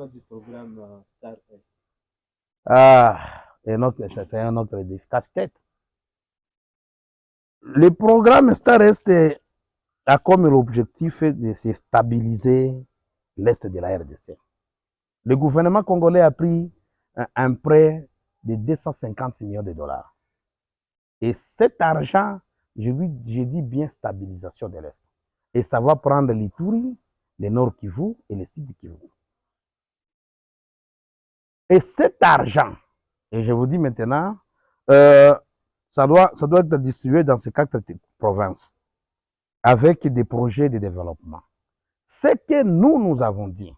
du programme Star Est. Ah, c'est un autre casse-tête. Le programme Star-Est a comme objectif de stabiliser l'Est de la RDC. Le gouvernement congolais a pris un prêt de 250 millions de dollars. Et cet argent, je dis bien stabilisation de l'Est. Et ça va prendre l'Ituri, le Nord Kivu et le Sud Kivu. Et cet argent, et je vous dis maintenant, ça doit être distribué dans ces 4 provinces avec des projets de développement. Ce que nous avons dit,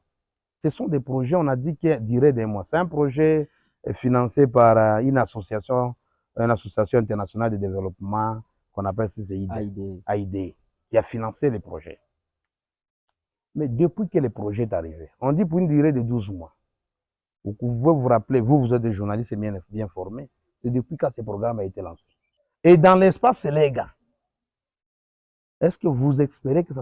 ce sont des projets, on a dit qui dureraient des mois. C'est un projet financé par une association internationale de développement qu'on appelle AID, qui a financé les projets. Mais depuis que le projet est arrivé, on dit pour une durée de 12 mois. Vous pouvez vous rappeler, vous êtes des journalistes bien formés, c'est depuis quand ce programme a été lancé. Et dans l'espace Séléga, est-ce que vous espérez que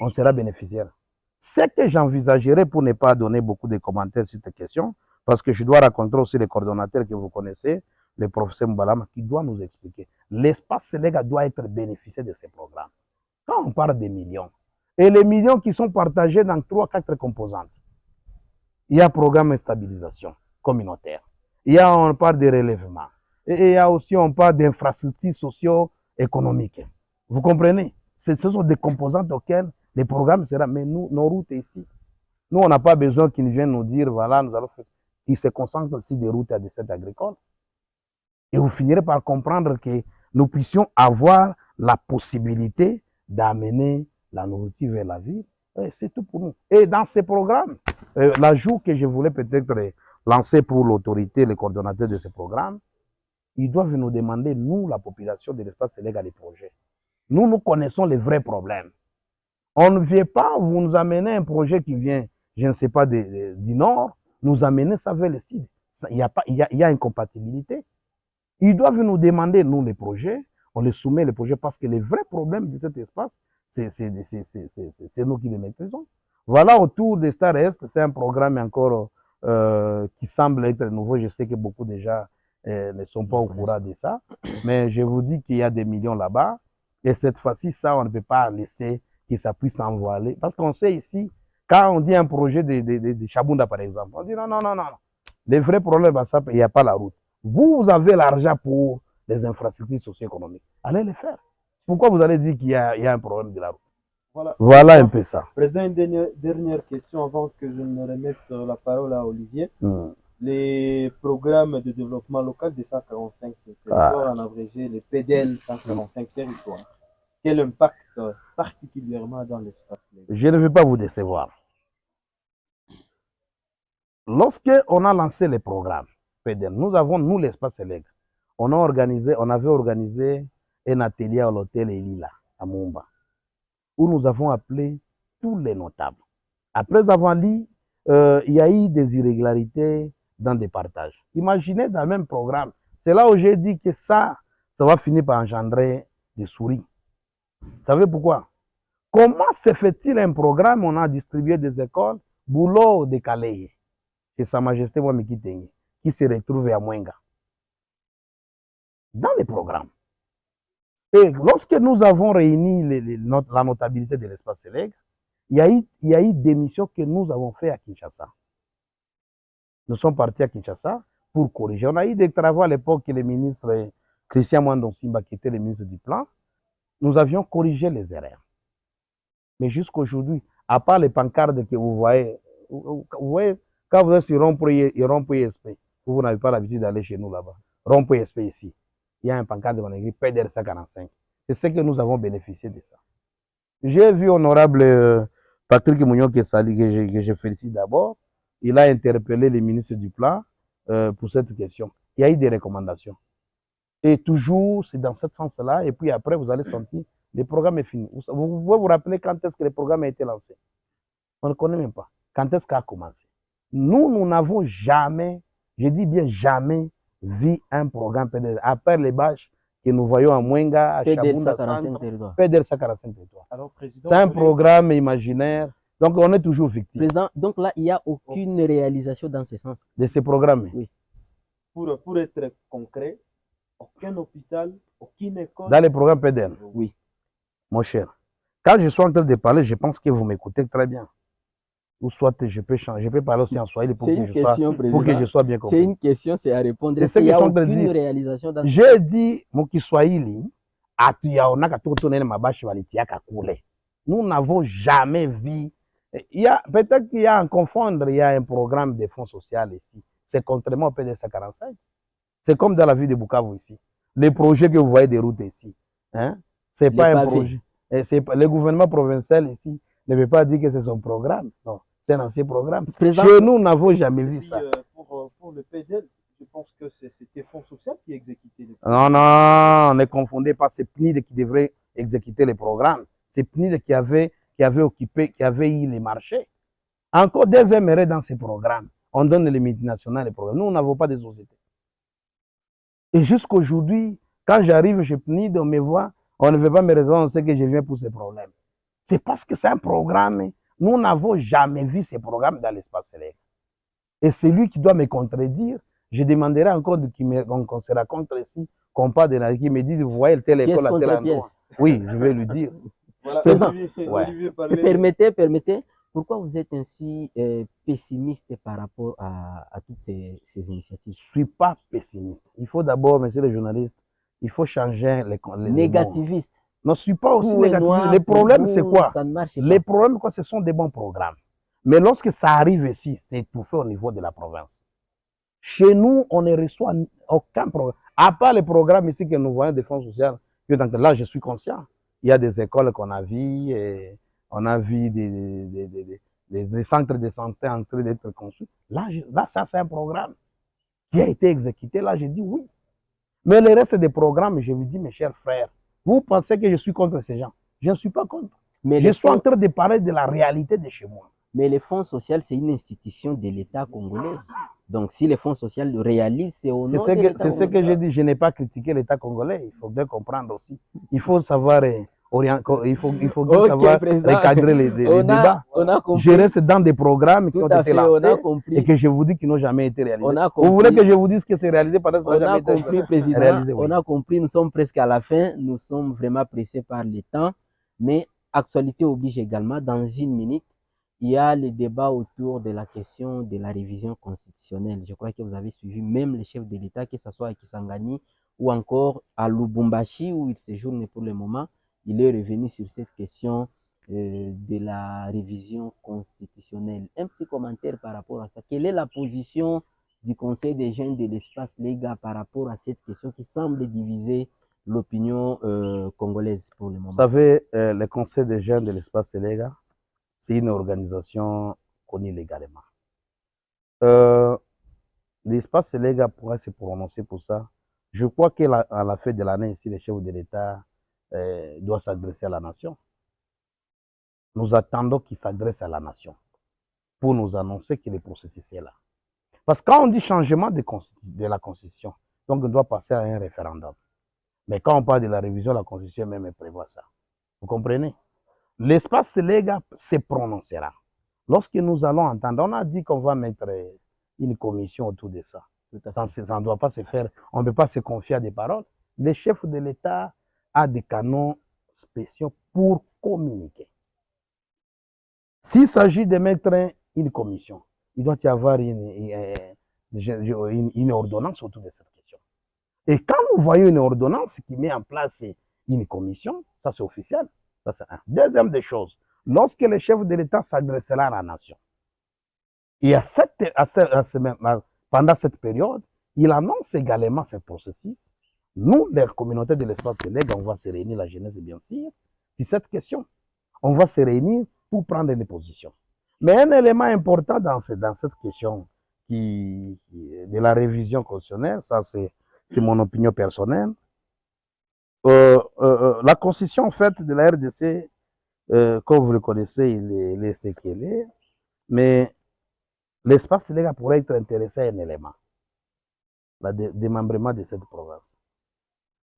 on sera bénéficiaire? Ce que j'envisagerais, pour ne pas donner beaucoup de commentaires sur cette question, parce que je dois raconter aussi les coordonnateurs que vous connaissez, le professeur Mbalama, qui doit nous expliquer. L'espace Séléga doit être bénéficiaire de ces programmes. Quand on parle des millions, et les millions qui sont partagés dans 3-4 composantes, il y a un programme de stabilisation communautaire, on parle de relèvement, et il y a aussi, on parle d'infrastructures socio-économiques. Vous comprenez? Ce sont des composantes auxquelles les programmes seront. Mais nous, nos routes ici, nous, on n'a pas besoin qu'ils viennent nous dire, voilà, nous allons faire. Ils se concentrent aussi des routes à des sites agricoles. Et vous finirez par comprendre que nous puissions avoir la possibilité d'amener la nourriture vers la ville. C'est tout pour nous. Et dans ces programmes, l'ajout que je voulais peut-être lancer pour l'autorité, les coordonnateurs de ces programmes, ils doivent nous demander, nous, la population de l'espace Séléga, les projets. Nous connaissons les vrais problèmes. On ne vient pas, vous nous amenez un projet qui vient, je ne sais pas, du nord, nous amener ça vers le sud. Il y a incompatibilité. Ils doivent nous demander, nous, les projets, on les soumet les projets parce que les vrais problèmes de cet espace, c'est nous qui les maîtrisons. Voilà, autour des Star Est, c'est un programme encore qui semble être nouveau. Je sais que beaucoup déjà ne sont pas au courant de ça, mais je vous dis qu'il y a des millions là-bas. Et cette fois-ci, ça, on ne peut pas laisser que ça puisse s'envoler. Parce qu'on sait ici, quand on dit un projet de Chabunda, par exemple, on dit non, non, non, non. Les vrais problèmes, il n'y a pas la route. Vous avez l'argent pour les infrastructures socio-économiques. Allez les faire. Pourquoi vous allez dire qu'il y a un problème de la route? Voilà un peu ça. Président, une dernière question avant que je ne remette la parole à Olivier. Les programmes de développement local des 145 territoires, en abrégé les PDL 145 territoires. Quel impact particulièrement dans l'espace? Je ne vais pas vous décevoir. Lorsqu'on a lancé les programmes PDL, nous, l'espace Séléga, on avait organisé un atelier à l'hôtel Elila, à Mumba, où nous avons appelé tous les notables. Après avoir lu, il y a eu des irrégularités dans des partages. Imaginez dans le même programme. C'est là où j'ai dit que ça va finir par engendrer des souris. Vous savez pourquoi? Comment se fait-il un programme, on a distribué des écoles, boulot de Calais, et Sa Majesté Wamiki Tengi, qui se retrouve à Mwenga. Dans les programmes. Et lorsque nous avons réuni la notabilité de l'espace Séléga, il y a eu des missions que nous avons fait à Kinshasa. Nous sommes partis à Kinshasa pour corriger. On a eu des travaux à l'époque que le ministre Christian Mwandon Simba, qui était le ministre du Plan, nous avions corrigé les erreurs. Mais jusqu'aujourd'hui, à part les pancartes que vous voyez, quand vous êtes sur rond-point SP, vous n'avez pas l'habitude d'aller chez nous là-bas, rond-point SP ici, il y a un pancarte de écrit PDR 145. C'est ce que nous avons bénéficié de ça. J'ai vu honorable Patrick Mounion que je félicite d'abord. Il a interpellé le ministre du Plan pour cette question. Il y a eu des recommandations. Et toujours, c'est dans ce sens-là. Et puis après, vous allez sentir, le programme est fini. Vous pouvez vous rappeler quand est-ce que le programme a été lancé? On ne connaît même pas. Quand est-ce qu'il a commencé? Nous n'avons jamais, je dis bien jamais, vu un programme PDL, à part les bâches que nous voyons à Mwenga, à Chabunda, PDL 145 territoires. C'est un programme imaginaire Donc, on est toujours victime. Président, donc là, il n'y a aucune réalisation dans ce sens. De ces programmes. Oui. Pour être concret, aucun hôpital, aucune école. Dans les programmes PDL. Oui. Mon cher, quand je suis en train de parler, je pense que vous m'écoutez très bien. Ou soit je peux changer, je peux parler aussi en Swahili pour que je sois bien compris. C'est une question, c'est à répondre. C'est ce que je suis en train de dire. Réalisation dans j'ai dit, mon Kiswahili, nous n'avons jamais vu. Peut-être qu'il y a à confondre, il y a un programme de fonds sociaux ici. C'est contrairement au PDS 45. C'est comme dans la ville de Bukavu ici. Les projets que vous voyez des routes ici, hein, c'est pas un projet. Le gouvernement provincial ici ne veut pas dire que c'est son programme. Non, c'est un ancien programme. Chez nous, nous n'avons jamais vu ça. Pour le PDL, je pense que c'était Fonds social qui exécutait les programmes. Non, ne confondez pas. C'est PNID qui devrait exécuter les programmes. C'est PNID qui avait eu les marchés. Encore des aimerés dans ces programmes. On donne les multinationales les programmes. Nous n'avons pas de société. Et jusqu'aujourd'hui, quand j'arrive chez PNID, on me voit, on ne veut pas me recevoir, on sait que je viens pour ces problèmes. C'est parce que c'est un programme. Nous n'avons jamais vu ces programmes dans l'espace céleste. Et c'est lui qui doit me contredire. Je demanderai encore qu'on se raconte ici, qu'on parle de la qui me dit, vous voyez telle école à tel endroit. Oui, je vais lui dire. Voilà, Olivier, permettez, pourquoi vous êtes ainsi pessimiste par rapport à toutes ces initiatives? Je ne suis pas pessimiste. Il faut d'abord, monsieur le journaliste, il faut changer les négativiste. Non, je ne suis pas aussi négativiste. Les problèmes, c'est quoi? Les problèmes, quoi, ce sont des bons programmes. Mais lorsque ça arrive ici, c'est étouffé au niveau de la province. Chez nous, on ne reçoit aucun programme. À part les programmes ici que nous voyons des fonds sociaux, là, je suis conscient. Il y a des écoles qu'on a vues, on a vu des centres de santé en train d'être construits. Là, ça, c'est un programme qui a été exécuté. Là, j'ai dit oui. Mais le reste des programmes, je vous dis, mes chers frères, vous pensez que je suis contre ces gens? Je ne suis pas contre. Mais je suis en train de parler de la réalité de chez moi. Mais les fonds sociaux, c'est une institution de l'État congolais. Donc, si les fonds sociaux le réalisent, c'est au nom de l'État congolais. C'est ce que j'ai dit. Je n'ai pas critiqué l'État congolais. Il faut bien comprendre aussi. Il faut savoir savoir recadrer les débats. Je reste dans des programmes qui ont été lancés et que je vous dis qu'ils n'ont jamais été réalisés. Vous voulez que je vous dise que c'est réalisé pendant que ça n'a jamais été réalisé? On a compris, nous sommes presque à la fin. Nous sommes vraiment pressés par le temps. Mais actualité oblige également, dans une minute, il y a le débat autour de la question de la révision constitutionnelle. Je crois que vous avez suivi même les chefs de l'État, que ce soit à Kisangani ou encore à Lubumbashi, où il séjourne pour le moment. Il est revenu sur cette question de la révision constitutionnelle. Un petit commentaire par rapport à ça. Quelle est la position du Conseil des jeunes de l'espace Lega par rapport à cette question qui semble diviser l'opinion congolaise pour le moment? Vous savez, le Conseil des jeunes de l'espace Lega, c'est une organisation connue légalement. L'espace Lega pourrait se prononcer pour ça. Je crois qu'à la fin de l'année, ici, les chefs de l'État doivent s'adresser à la nation. Nous attendons qu'ils s'adressent à la nation pour nous annoncer que le processus est là. Parce que quand on dit changement de la Constitution, donc on doit passer à un référendum. Mais quand on parle de la révision de la Constitution, même elle prévoit ça. Vous comprenez? L'espace Lega se prononcera. Lorsque nous allons entendre, on a dit qu'on va mettre une commission autour de ça. Ça ne doit pas se faire. On ne peut pas se confier à des paroles. Le chef de l'État a des canons spéciaux pour communiquer. S'il s'agit de mettre une commission, il doit y avoir une ordonnance autour de cette question. Et quand nous voyons une ordonnance qui met en place une commission, ça c'est officiel. Ça, c'est un. Deuxième des choses, lorsque le chef de l'État s'adressera à la nation, et pendant cette période, il annonce également ce processus. Nous, les communautés de l'espace Lega, on va se réunir, la jeunesse bien sûr, sur cette question. On va se réunir pour prendre des positions. Mais un élément important dans cette question de la révision constitutionnelle, ça c'est mon opinion personnelle, la constitution en fait de la RDC, comme vous le connaissez, il est ce qu'il est, mais l'espace Lega pourrait être intéressé à un élément, le démembrement de cette province.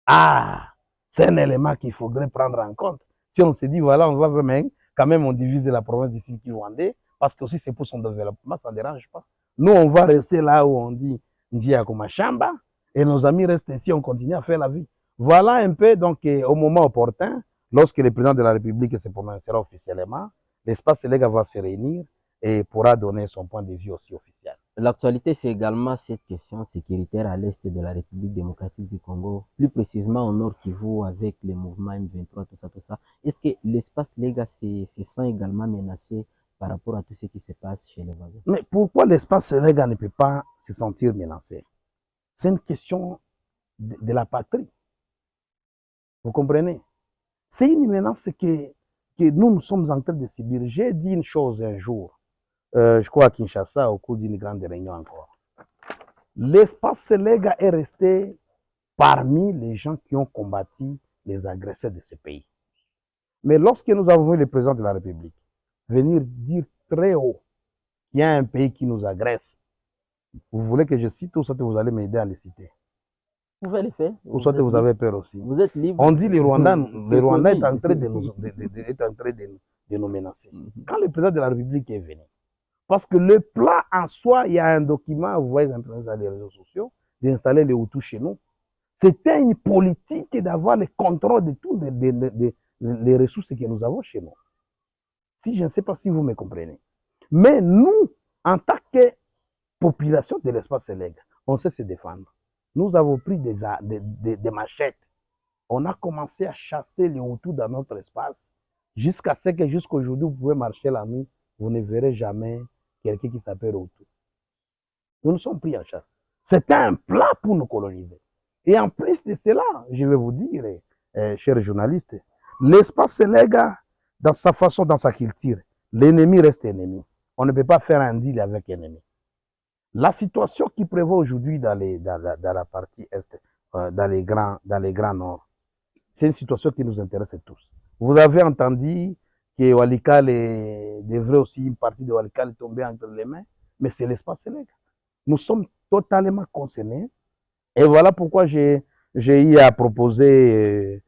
Ah, c'est un élément qu'il faudrait prendre en compte. Si on se dit, voilà, on va vraiment quand même on divise la province d'ici qui rwandais, parce que aussi c'est pour son développement, ça ne dérange pas. Nous, on va rester là où on dit Ndia Kumashamba, et nos amis restent ici, on continue à faire la vie. Voilà un peu, donc, au moment opportun, lorsque le président de la République se prononcera officiellement, l'espace Séléga va se réunir et pourra donner son point de vue aussi officiel. L'actualité, c'est également cette question sécuritaire à l'est de la République démocratique du Congo, plus précisément au nord Kivu avec les mouvements M23, tout ça, tout ça. Est-ce que l'espace Lega se sent également menacé par rapport à tout ce qui se passe chez les voisins? Mais pourquoi l'espace Séléga ne peut pas se sentir menacé? C'est une question de la patrie. Vous comprenez? C'est une menace que nous sommes en train de subir. J'ai dit une chose un jour, je crois à Kinshasa, au cours d'une grande réunion encore. L'espace Séléga est resté parmi les gens qui ont combattu les agresseurs de ce pays. Mais lorsque nous avons vu le président de la République venir dire très haut qu'il y a un pays qui nous agresse, vous voulez que je cite ou soit vous allez m'aider à les citer? Vous pouvez le faire. Ou soit vous avez peur aussi. Vous êtes libre. On dit que le Rwanda est en train de nous menacer. Quand le président de la République est venu, parce que le plan en soi, il y a un document, vous voyez dans les réseaux sociaux, d'installer les Hutus chez nous. C'était une politique d'avoir le contrôle de toutes les ressources que nous avons chez nous. Si je ne sais pas si vous me comprenez. Mais nous, en tant que population de l'espace Séléga, on sait se défendre. Nous avons pris des machettes. On a commencé à chasser les Hutus dans notre espace jusqu'à ce que jusqu'aujourd'hui, vous pouvez marcher la nuit, vous ne verrez jamais quelqu'un qui s'appelle Hutu. Nous nous sommes pris en chasse. C'était un plan pour nous coloniser. Et en plus de cela, je vais vous dire, chers journalistes, l'espace Séléga, dans sa façon, dans sa culture, l'ennemi reste ennemi. On ne peut pas faire un deal avec l'ennemi. La situation qui prévaut aujourd'hui dans la partie est, dans les grands nord, c'est une situation qui nous intéresse tous. Vous avez entendu que Walikale devrait aussi, une partie de Walikale tomber entre les mains, mais c'est l'espace Séléga. Nous sommes totalement concernés. Et voilà pourquoi j'ai eu à proposer,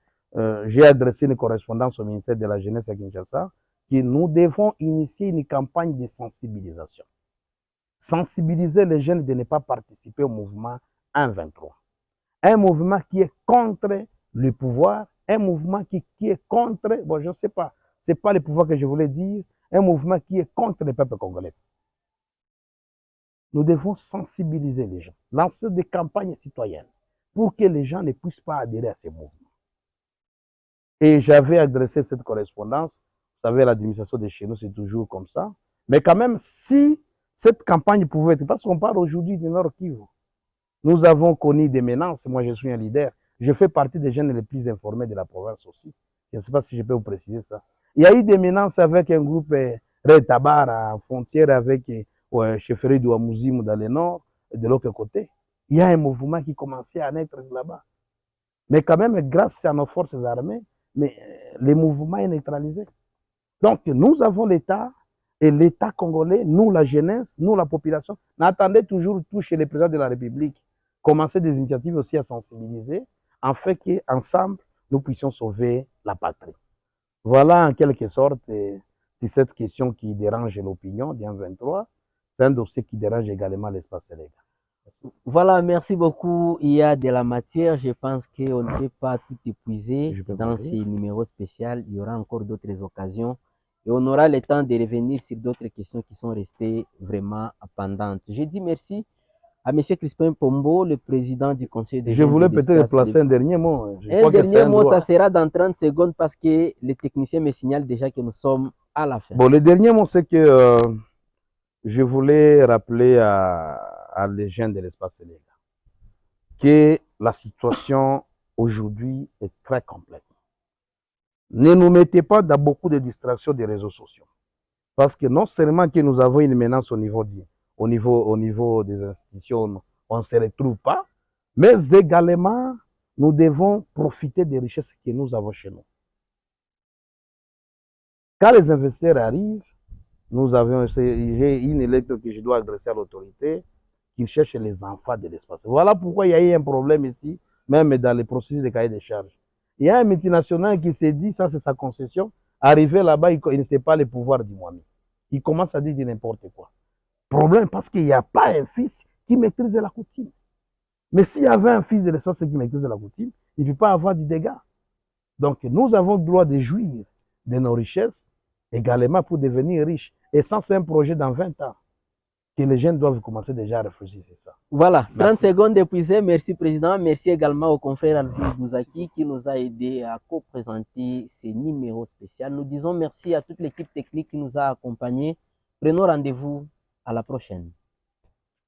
j'ai adressé une correspondance au ministère de la Jeunesse à Kinshasa, que nous devons initier une campagne de sensibilisation. Sensibiliser les jeunes de ne pas participer au mouvement 1-23. Un mouvement qui est contre le pouvoir, un mouvement qui est contre, bon je ne sais pas, ce n'est pas le pouvoir que je voulais dire, un mouvement qui est contre le peuple congolais. Nous devons sensibiliser les gens, lancer des campagnes citoyennes pour que les gens ne puissent pas adhérer à ces mouvements. Et j'avais adressé cette correspondance, vous savez, l'administration de chez nous, c'est toujours comme ça, mais quand même, si cette campagne pouvait être, parce qu'on parle aujourd'hui du Nord Kivu, nous avons connu des menaces, moi je suis un leader, je fais partie des jeunes les plus informés de la province aussi, je ne sais pas si je peux vous préciser ça. Il y a eu des menaces avec un groupe Red Tabar en frontière avec chefferie de Wamuzimu dans le nord, et de l'autre côté. Il y a un mouvement qui commençait à naître là-bas. Mais quand même, grâce à nos forces armées, mais le mouvement est neutralisé. Donc, nous avons l'État, et l'État congolais, nous, la jeunesse, nous, la population, n'attendez toujours tout chez le président de la République. Commencer des initiatives aussi à sensibiliser, en fait qu'ensemble, nous puissions sauver la patrie. Voilà en quelque sorte, c'est cette question qui dérange l'opinion du 23. C'est un dossier qui dérange également l'espace Séléga. Voilà, merci beaucoup. Il y a de la matière. Je pense qu'on ne peut pas tout épuiser dans ces numéros spéciaux. Il y aura encore d'autres occasions. Et on aura le temps de revenir sur d'autres questions qui sont restées vraiment pendantes. Je dis merci à M. Crispin Pombo, le président du conseil de Je voulais peut-être placer un dernier mot. Un dernier mot, ça sera dans 30 secondes parce que les techniciens me signalent déjà que nous sommes à la fin. Bon, le dernier mot, c'est que je voulais rappeler à les jeunes de l'espace Séléga que la situation aujourd'hui est très complexe. Ne nous mettez pas dans beaucoup de distractions des réseaux sociaux. Parce que non seulement que nous avons une menace au niveau des institutions, on ne se retrouve pas, mais également, nous devons profiter des richesses que nous avons chez nous. Quand les investisseurs arrivent, j'ai une lettre que je dois adresser à l'autorité qui cherche les enfants de l'espace. Voilà pourquoi il y a eu un problème ici, même dans les processus de cahier de charges. Il y a un multinational qui s'est dit, ça c'est sa concession, Arrivé là-bas, il ne sait pas le pouvoir du Mwami. Il commence à dire n'importe quoi. Problème parce qu'il n'y a pas un fils qui maîtrise la coutume. Mais s'il y avait un fils de l'espace qui maîtrise la coutume, il ne peut pas avoir du dégât. Donc, nous avons le droit de jouir de nos richesses également pour devenir riches. Et ça, c'est un projet dans 20 ans que les jeunes doivent commencer déjà à réfléchir, c'est ça. Voilà, 30 Merci. secondes épuisées. Merci, Président. Merci également au confrère Alvin Bouzaki qui nous a aidé à co-présenter ces numéros spéciaux. Nous disons merci à toute l'équipe technique qui nous a accompagnés. Prenons rendez-vous à la prochaine.